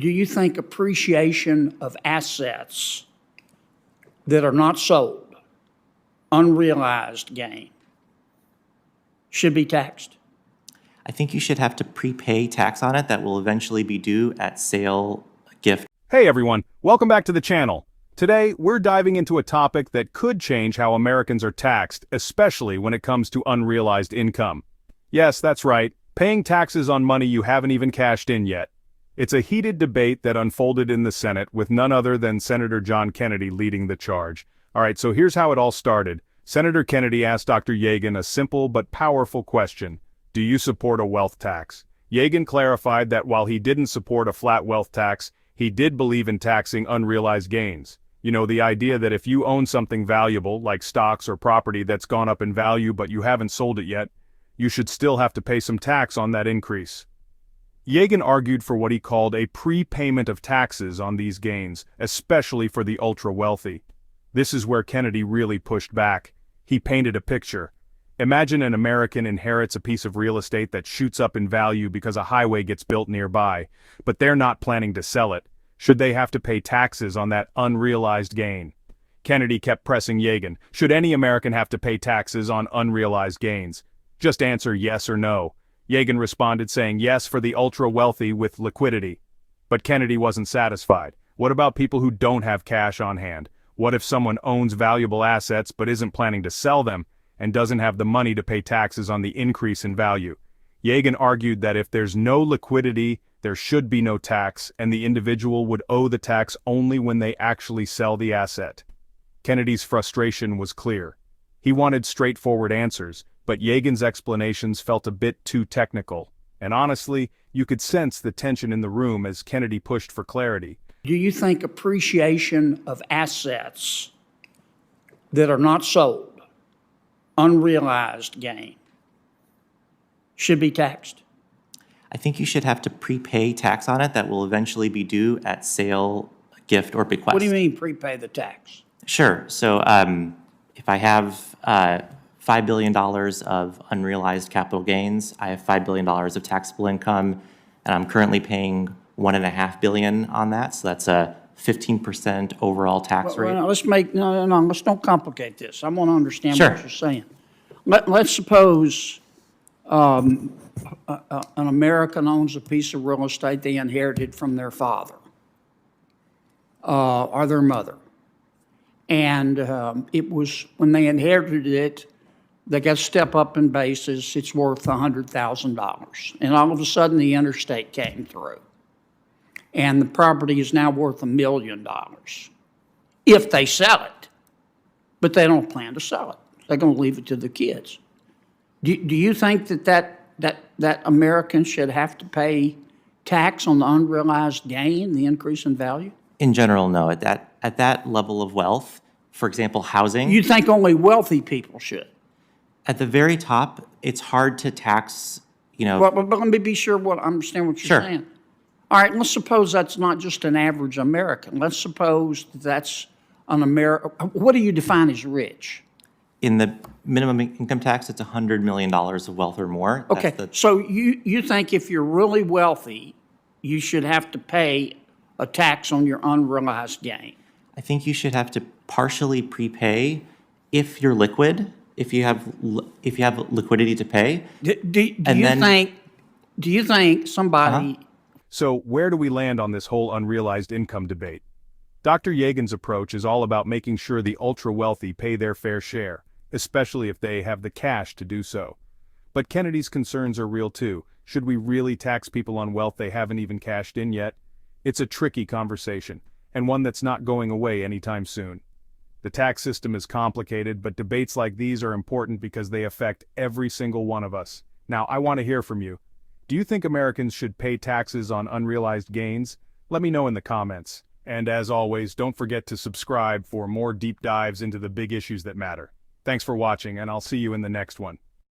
Do you think appreciation of assets that are not sold, unrealized gain, should be taxed? I think you should have to prepay tax on it that will eventually be due at sale, gift. Hey everyone, welcome back to the channel. Today, we're diving into a topic that could change how Americans are taxed, especially when it comes to unrealized income. Yes, that's right, paying taxes on money you haven't even cashed in yet. It's a heated debate that unfolded in the Senate with none other than Senator John Kennedy leading the charge. Alright, so here's how it all started. Senator Kennedy asked Dr. Yagen a simple but powerful question. Do you support a wealth tax? Yagen clarified that while he didn't support a flat wealth tax, he did believe in taxing unrealized gains. You know, the idea that if you own something valuable, like stocks or property that's gone up in value but you haven't sold it yet, you should still have to pay some tax on that increase. Yagen argued for what he called a prepayment of taxes on these gains, especially for the ultra-wealthy. This is where Kennedy really pushed back. He painted a picture. Imagine an American inherits a piece of real estate that shoots up in value because a highway gets built nearby, but they're not planning to sell it. Should they have to pay taxes on that unrealized gain? Kennedy kept pressing Yagen. Should any American have to pay taxes on unrealized gains? Just answer yes or no. Yagen responded saying yes for the ultra-wealthy with liquidity. But Kennedy wasn't satisfied. What about people who don't have cash on hand? What if someone owns valuable assets but isn't planning to sell them and doesn't have the money to pay taxes on the increase in value? Yagen argued that if there's no liquidity, there should be no tax, and the individual would owe the tax only when they actually sell the asset. Kennedy's frustration was clear. He wanted straightforward answers, but Yagen's explanations felt a bit too technical. And honestly, you could sense the tension in the room as Kennedy pushed for clarity. Do you think appreciation of assets that are not sold, unrealized gain, should be taxed? I think you should have to prepay tax on it that will eventually be due at sale, gift, or bequest. What do you mean prepay the tax? Sure. So if I have $5 billion of unrealized capital gains, I have $5 billion of taxable income, and I'm currently paying $1.5 billion on that. So that's a 15% overall tax rate. Well, let's don't complicate this. I want to understand Sure. what you're saying. Let's suppose an American owns a piece of real estate they inherited from their father or their mother. And it was, when they inherited it, they got to step up in basis, it's worth $100,000. And all of a sudden, the interstate came through. And the property is now worth $1 million if they sell it. But they don't plan to sell it. They're going to leave it to the kids. Do you think that Americans should have to pay tax on the unrealized gain, the increase in value? In general, no. At that level of wealth, for example, housing. You think only wealthy people should? At the very top, it's hard to tax, But let me be sure I understand what you're Sure. saying. All right, let's suppose that's not just an average American. Let's suppose that's an American. What do you define as rich? In the minimum income tax, it's $100 million of wealth or more. Okay, so you think if you're really wealthy, you should have to pay a tax on your unrealized gain? I think you should have to partially prepay if you're liquid, if you have liquidity to pay. Do you think somebody... So where do we land on this whole unrealized income debate? Dr. Yagen's approach is all about making sure the ultra-wealthy pay their fair share, especially if they have the cash to do so. But Kennedy's concerns are real too. Should we really tax people on wealth they haven't even cashed in yet? It's a tricky conversation, and one that's not going away anytime soon. The tax system is complicated, but debates like these are important because they affect every single one of us. Now, I want to hear from you. Do you think Americans should pay taxes on unrealized gains? Let me know in the comments. And as always, don't forget to subscribe for more deep dives into the big issues that matter. Thanks for watching, and I'll see you in the next one.